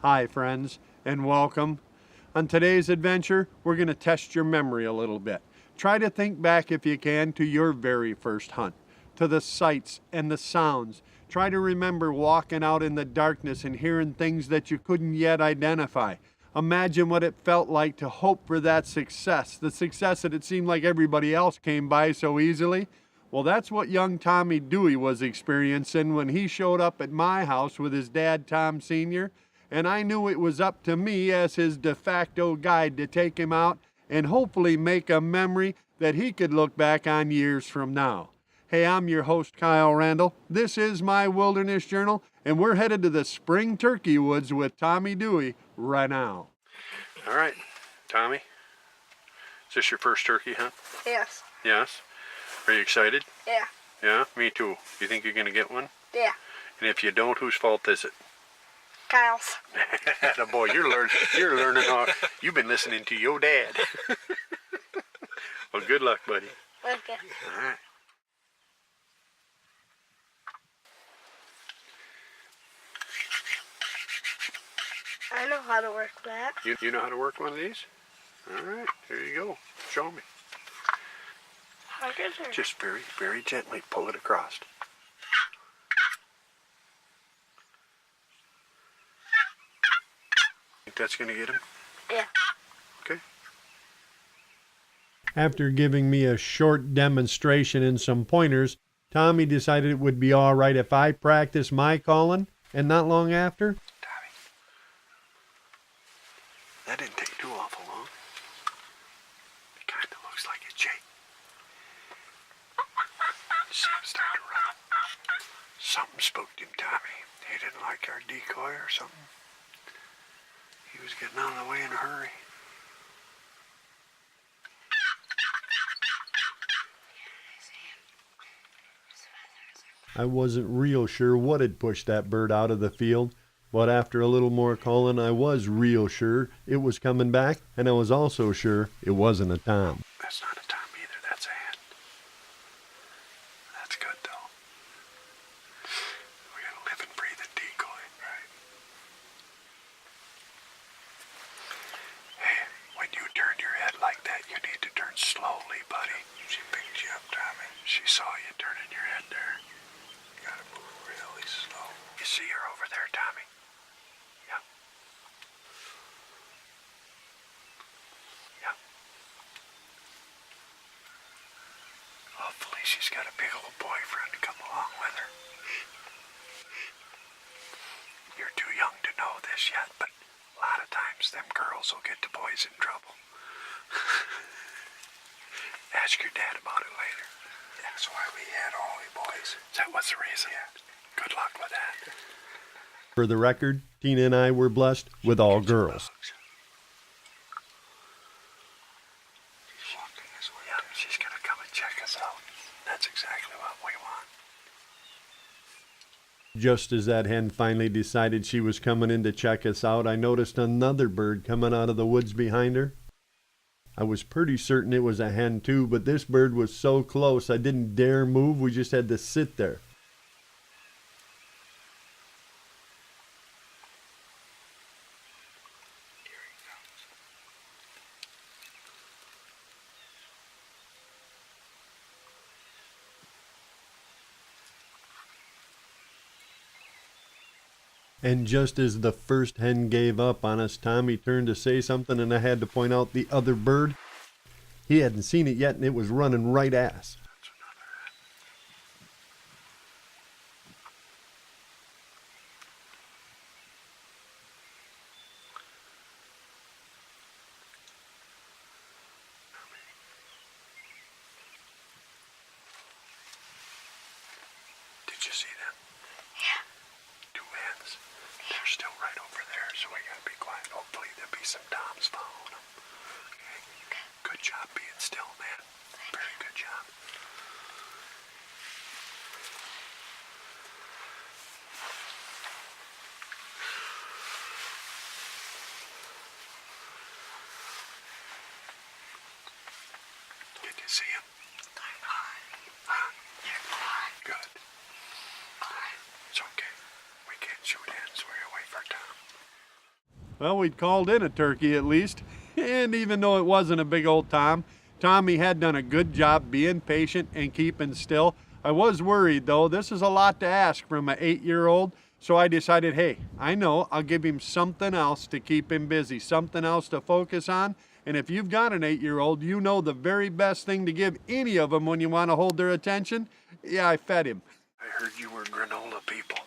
Hi friends, and welcome. On today's adventure, we're going to test your memory a little bit. Try to think back if you can to your very first hunt, to the sights and the sounds. Try to remember walking out in the darkness and hearing things that you couldn't yet identify. Imagine what it felt like to hope for that success, the success that it seemed like everybody else came by so easily. Well, that's what young Tommy Dewey was experiencing when he showed up at my house with his dad, Tom Sr., and I knew it was up to me as his de facto guide to take him out and hopefully make a memory that he could look back on years from now. Hey, I'm your host, Kyle Randall. This is my Wilderness Journal, and we're headed to the spring turkey woods with Tommy Dewey right now. All right, Tommy, is this your first turkey hunt? Yes. Yes. Are you excited? Yeah. Yeah, me too. You think you're going to get one? Yeah. And if you don't, whose fault is it? Kyle's. Boy, you're learning all. You've been listening to your dad. Well, good luck, buddy. Okay. All right. I know how to work that. You know how to work one of these? All right, here you go. Show me. How good are Just very, very gently pull it across. Think that's going to get him? Yeah. Okay. After giving me a short demonstration and some pointers, Tommy decided it would be all right if I practiced my calling, and not long after... Tommy, that didn't take too awful long. It kind of looks like a jay. See him start to run. Something spooked him, Tommy. He didn't like our decoy or something. He was getting out of the way in a hurry. I wasn't real sure what had pushed that bird out of the field, but after a little more calling, I was real sure it was coming back, and I was also sure it wasn't a tom. That's not a tom either, that's a hen. That's good, though. We got a living, breathing decoy, right? Hey, when you turn your head like that, you need to turn slowly, buddy. She picked you up, Tommy. She saw you turning your head there. You gotta move really slow. You see her over there, Tommy? Yeah. Yeah. Hopefully she's got a big old boyfriend to come along with her. You're too young to know this yet, but a lot of times them girls will get the boys in trouble. Ask your dad about it later. That's why we had only boys. That was the reason? Yeah. Good luck with that. For the record, Tina and I were blessed with all girls. She's walking this way. Yeah, she's going to come and check us out. That's exactly what we want. Just as that hen finally decided she was coming in to check us out, I noticed another bird coming out of the woods behind her. I was pretty certain it was a hen too, but this bird was so close I didn't dare move. We just had to sit there. Here he comes. And just as the first hen gave up on us, Tommy turned to say something, and I had to point out the other bird. He hadn't seen it yet, and it was running right at us. That's another hen. Did you see them? Yeah. Two hens. They're still right over there, so we gotta be quiet. Hopefully there'll be some toms following them. Okay? Good job being still, man. Very good job. Did you see him? Huh? Good. It's okay. We can't shoot hens. We're away for Tom. Well, we'd called in a turkey at least. And even though it wasn't a big old Tom, Tommy had done a good job being patient and keeping still. I was worried though. This is a lot to ask from an 8-year-old. So I decided, hey, I know I'll give him something else to keep him busy, something else to focus on. And if you've got an 8-year-old, you know the very best thing to give any of them when you want to hold their attention. Yeah, I fed him. I heard you were granola people.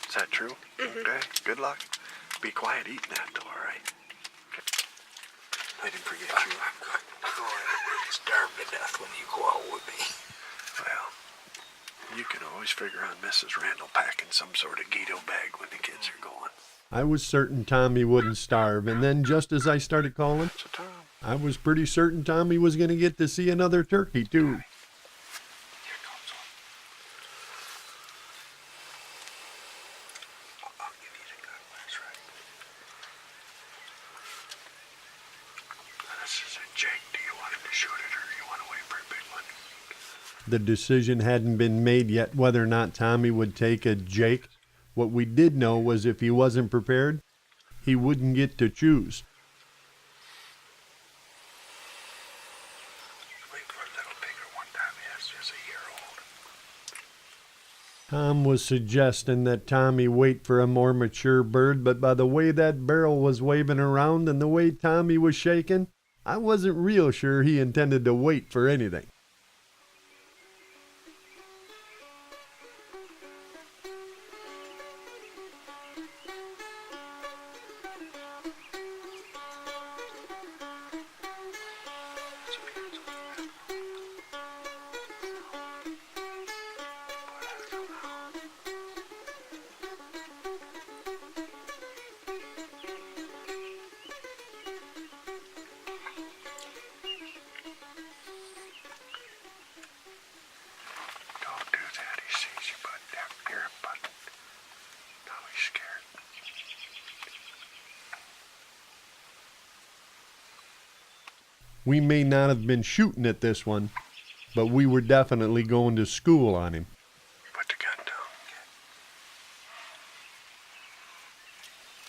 Is that true? Okay, good luck. Be quiet eating that though, all right? Okay. I didn't forget you. I'm going to starve to death when you go out with me. Well, you can always figure on Mrs. Randall packing some sort of Guido bag when the kids are going. I was certain Tommy wouldn't starve, and then just as I started calling, So, Tom, I was pretty certain Tommy was going to get to see another turkey too. here comes one. I'll give you the good one, that's right. This is a Jake. Do you want him to shoot it or you want to wait for a big one? The decision hadn't been made yet whether or not Tommy would take a Jake. What we did know was if he wasn't prepared, he wouldn't get to choose. Wait for a little bigger one, Tommy. That's just a year old. Tom was suggesting that Tommy wait for a more mature bird, but by the way that barrel was waving around and the way Tommy was shaking, I wasn't real sure he intended to wait for anything. Don't do that. He sees you, bud. Here, bud. Now he's scared. We may not have been shooting at this one, but we were definitely going to school on him. Put the gun down.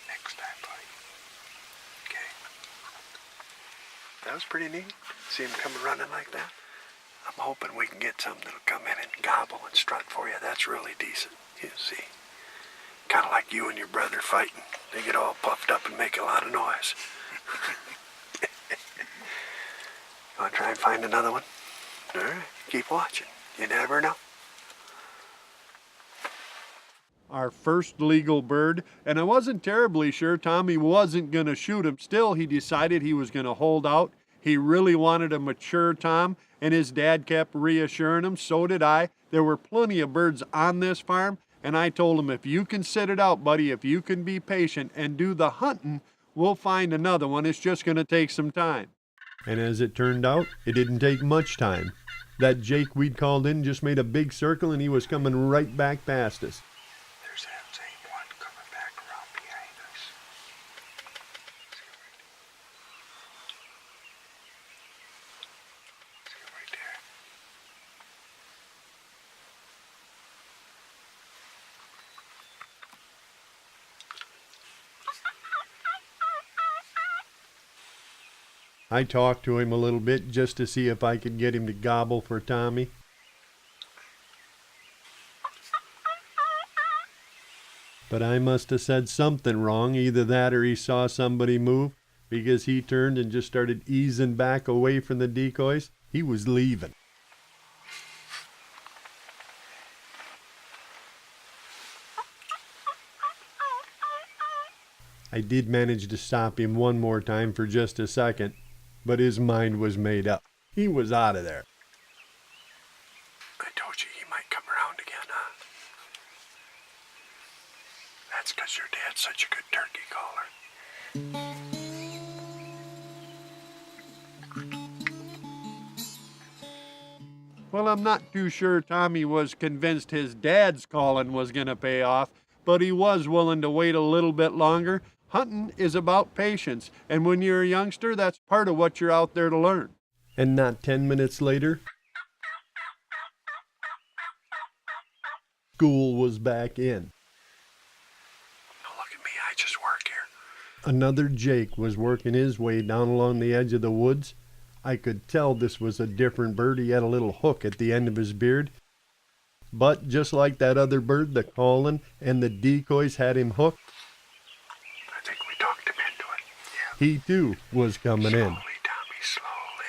Next time, buddy. Okay. That was pretty neat. See him come running like that. I'm hoping we can get something that'll come in and gobble and strut for you. That's really decent. You see. Kind of like you and your brother fighting. They get all puffed up and make a lot of noise. You want to try and find another one? All right. Keep watching. You never know. Our first legal bird, and I wasn't terribly sure Tommy wasn't going to shoot him. Still, he decided he was going to hold out. He really wanted a mature Tom, and his dad kept reassuring him. So did I. There were plenty of birds on this farm, and I told him, if you can sit it out, buddy, if you can be patient and do the hunting, we'll find another one. It's just going to take some time. And as it turned out, it didn't take much time. That Jake we'd called in just made a big circle, and he was coming right back past us. There's that same one coming back around behind us. See right there. I talked to him a little bit just to see if I could get him to gobble for Tommy. But I must have said something wrong, either that or he saw somebody move, because he turned and just started easing back away from the decoys. He was leaving. I did manage to stop him one more time for just a second, but his mind was made up. He was out of there. I told you he might come around again, huh? That's 'cause your dad's such a good turkey caller. Well, I'm not too sure Tommy was convinced his dad's calling was going to pay off, but he was willing to wait a little bit longer. Hunting is about patience, and when you're a youngster, that's part of what you're out there to learn. And not 10 minutes later, school was back in. Now look at me, I just work here. Another Jake was working his way down along the edge of the woods. I could tell this was a different bird. He had a little hook at the end of his beard. But just like that other bird, the calling and the decoys had him hooked, I think we talked him into it. Yeah. he too was coming in. Slowly, Tommy, slowly.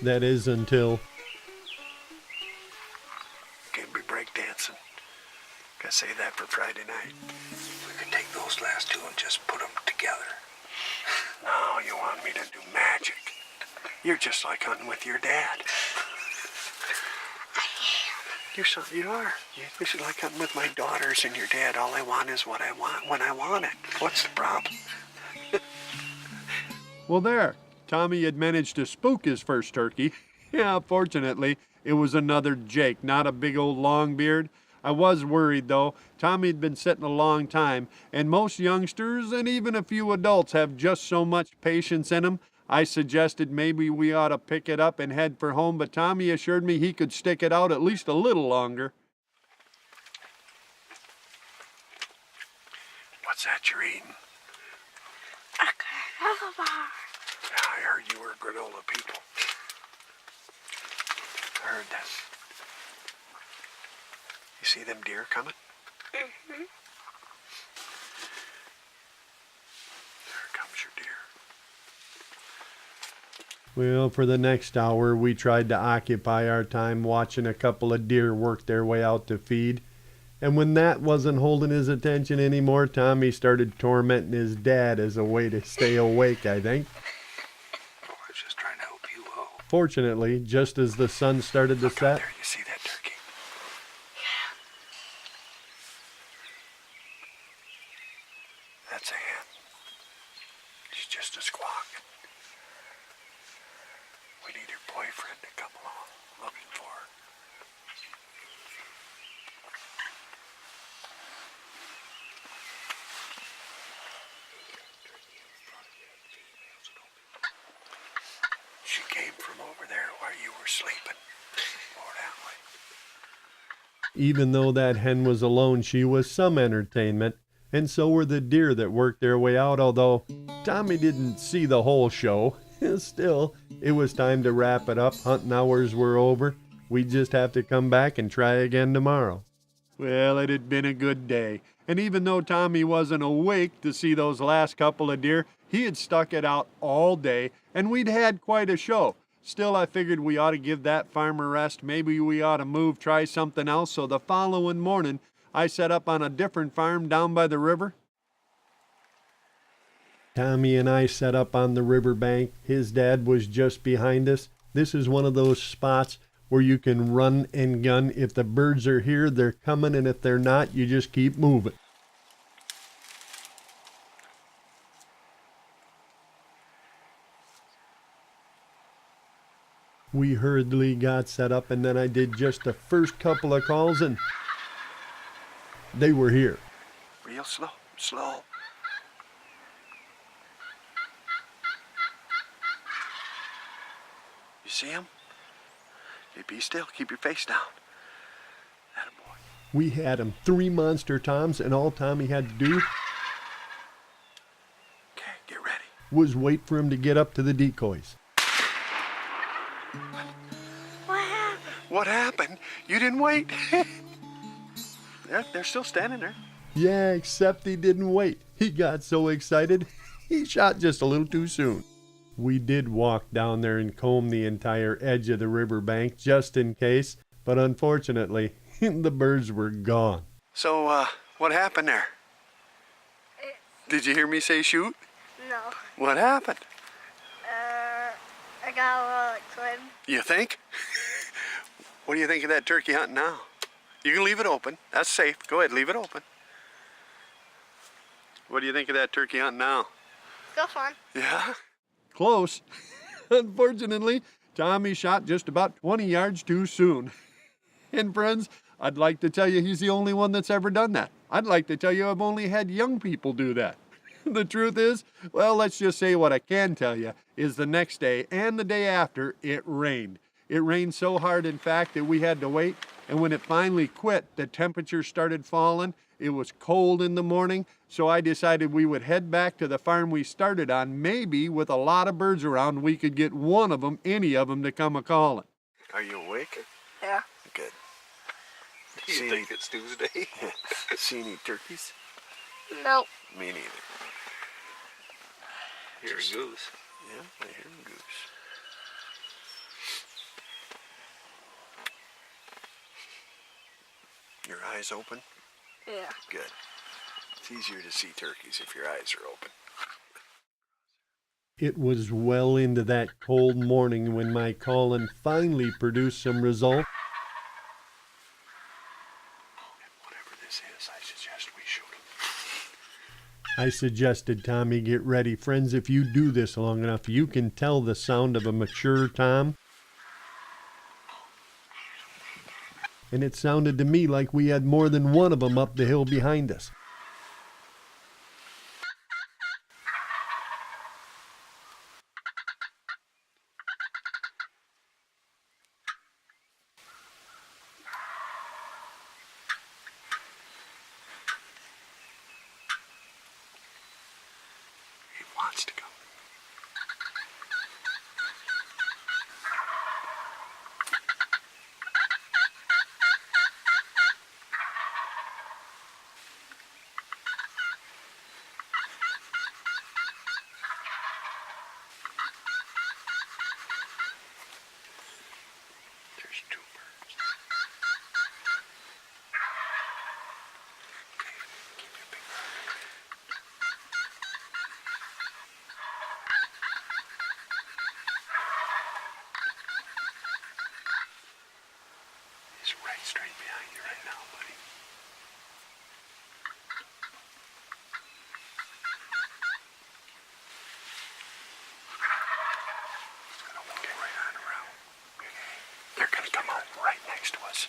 That is until Can't be breakdancing. Gotta say that for Friday night. We could take those last two and just put them together. No, you want me to do magic. You're just like hunting with your dad. You are. You're just like hunting with my daughters and your dad. All I want is what I want when I want it. What's the problem? Well, there. Tommy had managed to spook his first turkey. Yeah, fortunately, it was another Jake, not a big old Longbeard. I was worried, though. Tommy had been sitting a long time, and most youngsters and even a few adults have just so much patience in them. I suggested maybe we ought to pick it up and head for home, but Tommy assured me he could stick it out at least a little longer. What's that you're eating? A granola bar. Yeah, I heard you were granola people. I heard that. You see them deer coming? Mm-hmm. There comes your deer. Well, for the next hour, we tried to occupy our time watching a couple of deer work their way out to feed. And when that wasn't holding his attention anymore, Tommy started tormenting his dad as a way to stay awake, I think. Oh, I was just trying to help you out. Fortunately, just as the sun started to Look out set, there, you see that turkey? That's a hen. She's just a squawk. We need her boyfriend to come along looking for her. She came from over there while you were sleeping. More that way. even though that hen was alone, she was some entertainment, and so were the deer that worked their way out, although Tommy didn't see the whole show. Still, it was time to wrap it up. Hunting hours were over. We'd just have to come back and try again tomorrow. Well, it had been a good day, and even though Tommy wasn't awake to see those last couple of deer, he had stuck it out all day, and we'd had quite a show. Still, I figured we ought to give that farm a rest. Maybe we ought to move, try something else. So the following morning, I set up on a different farm down by the river. Tommy and I set up on the riverbank. His dad was just behind us. This is one of those spots where you can run and gun. If the birds are here, they're coming, and if they're not, you just keep moving. We hurriedly got set up, and then I did just the first couple of calls, and they were here. Real slow, slow. You see him? Okay, be still. Keep your face down. Attaboy. We had 'em 3 monster toms, and all Tommy had to do Okay, get ready. was wait for him to get up to the decoys. What happened? What happened? You didn't wait. They're still standing there. Yeah, except he didn't wait. He got so excited, he shot just a little too soon. We did walk down there and comb the entire edge of the riverbank just in case, but unfortunately, the birds were gone. So, what happened there? Did you hear me say shoot? No. What happened? I got a little excited. You think? What do you think of that turkey hunting now? You can leave it open. That's safe. Go ahead, leave it open. What do you think of that turkey hunting now? Still fun. Yeah? Close. Unfortunately, Tommy shot just about 20 yards too soon. And friends, I'd like to tell you he's the only one that's ever done that. I'd like to tell you I've only had young people do that. The truth is, well, let's just say what I can tell you is the next day and the day after, it rained. It rained so hard, in fact, that we had to wait. And when it finally quit, the temperature started falling. It was cold in the morning. So I decided we would head back to the farm we started on. Maybe with a lot of birds around, we could get one of them, any of them, to come a-calling. Are you awake? Yeah. Good. Do you think it's Tuesday? See any turkeys? Nope. Me neither. Hear a goose. Yeah, I hear a goose. Your eyes open? Yeah. Good. It's easier to see turkeys if your eyes are open. It was well into that cold morning when my calling finally produced some result. Whatever this is, I suggest we shoot him. I suggested Tommy get ready. Friends, if you do this long enough, you can tell the sound of a mature tom. And it sounded to me like we had more than one of them up the hill behind us. He wants to go. There's two birds. Keep your finger on it. He's right straight behind you right now, buddy. He's gonna walk it right on around. They're gonna come out right next to us.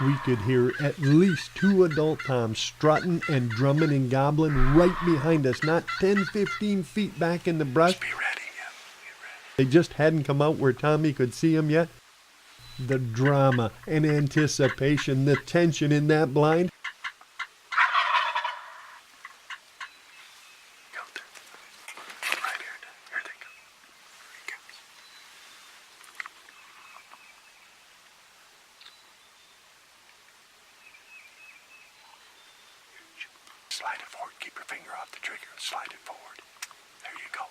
We could hear at least two adult toms strutting and drumming and gobbling right behind us, not 10, 15 feet back in the brush. Be ready, yeah. Be ready. They just hadn't come out where Tommy could see them yet. The drama and anticipation, the tension in that blind. Go there. Right here. Here they go. Here he comes. Slide it forward. Keep your finger off the trigger. Slide it forward. There you go.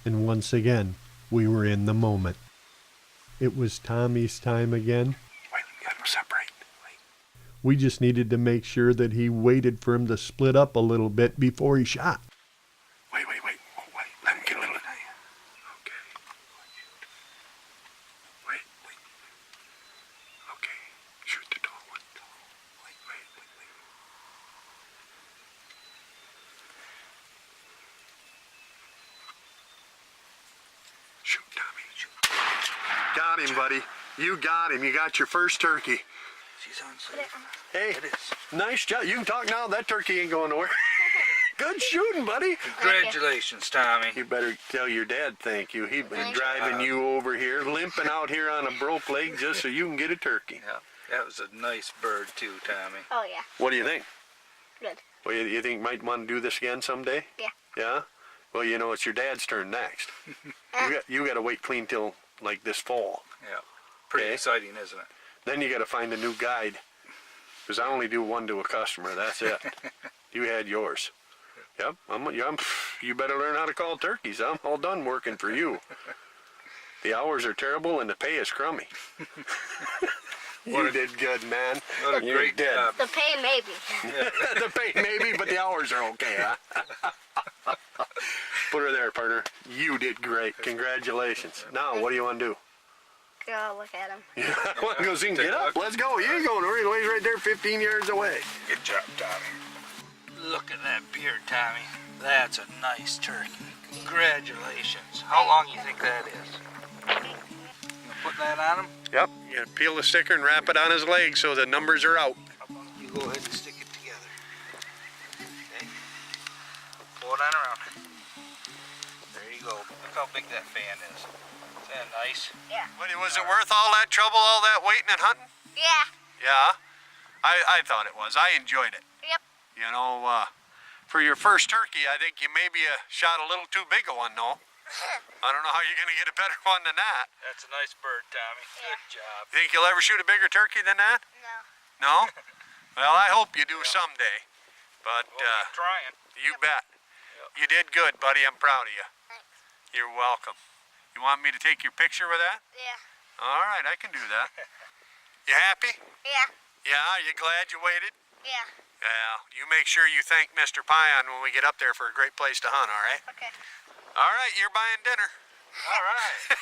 And once again, we were in the moment. It was Tommy's time again. Wait, we got to separate. Wait. We just needed to make sure that he waited for him to split up a little bit before he shot. Wait. Oh, wait. Let him get a little. Okay. Wait. Okay. Shoot the tall one. Wait. Shoot, Tommy. Shoot. Got him, buddy. You got him. You got your first turkey. She's on safe. Hey, It is. nice job. You can talk now. That turkey ain't going nowhere. Good shooting, buddy. Congratulations, Tommy. You better tell your dad thank you. He's been Thank driving you over here, limping out here on a broke leg just so you can get a turkey. Yeah, that was a nice bird too, Tommy. Oh, yeah. What do you think? Good. Well, you think you might want to do this again someday? Yeah. Yeah? Well, you know, it's your dad's turn next. you got to wait clean till, like, this fall. Yeah, pretty Okay. exciting, isn't it? Then you got to find a new guide. Because I only do one to a customer. That's it. You had yours. Yep. You better learn how to call turkeys. I'm all done working for you. The hours are terrible and the pay is crummy. You did good, man. What a You great did. job. The pay, maybe. The pay maybe, but the hours are okay, huh? Put her there, partner. You did great. Congratulations. Now, what do you want to do? Go look at him. Yeah, I want to go see him get up. Let's go. You ain't going nowhere. He's right there 15 yards away. Good job, Tommy. Look at that beard, Tommy. That's a nice turkey. Congratulations. How long you think that is? You put that on him? Yep. You peel the sticker and wrap it on his leg so the numbers are out. You go ahead and stick it together. Okay? Pull it on around. There you go. Look how big that fan is. Is that nice? Yeah. Was it worth all that trouble, all that waiting and hunting? Yeah. Yeah. I thought it was. I enjoyed it. Yep. You know, for your first turkey, I think you maybe shot a little too big a one, though. I don't know how you're going to get a better one than that. That's a nice bird, Tommy. Good job. Think you'll ever shoot a bigger turkey than that? No. No? Well, I hope you do someday. But Keep trying. you bet. You did good, buddy. I'm proud of you. Thanks. You're welcome. You want me to take your picture with that? Yeah. All right, I can do that. You happy? Yeah. Yeah? Are you glad you waited? Yeah. Yeah. You make sure you thank Mr. Pion when we get up there for a great place to hunt, all right? Okay. All right, you're buying dinner. All right.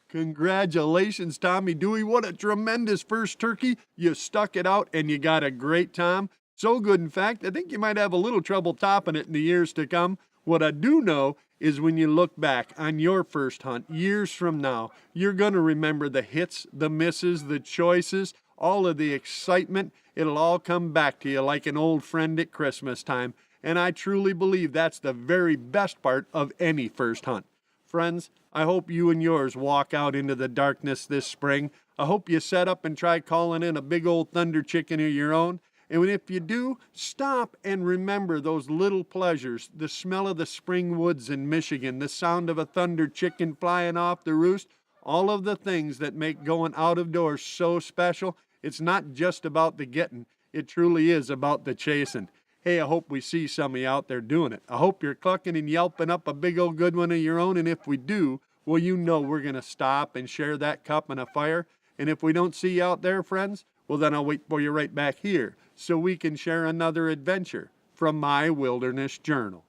Congratulations, Tommy Dewey. What a tremendous first turkey. You stuck it out and you got a great time. So good, in fact, I think you might have a little trouble topping it in the years to come. What I do know is when you look back on your first hunt years from now, you're going to remember the hits, the misses, the choices, all of the excitement. It'll all come back to you like an old friend at Christmas time. And I truly believe that's the very best part of any first hunt. Friends, I hope you and yours walk out into the darkness this spring. I hope you set up and try calling in a big old thunder chicken of your own. And if you do, stop and remember those little pleasures, the smell of the spring woods in Michigan, the sound of a thunder chicken flying off the roost, all of the things that make going out of doors so special. It's not just about the getting, it truly is about the chasing. Hey, I hope we see some of you out there doing it. I hope you're clucking and yelping up a big old good one of your own, and if we do, well, you know we're going to stop and share that cup and a fire. And if we don't see you out there, friends, well, then I'll wait for you right back here so we can share another adventure from my Wilderness Journal.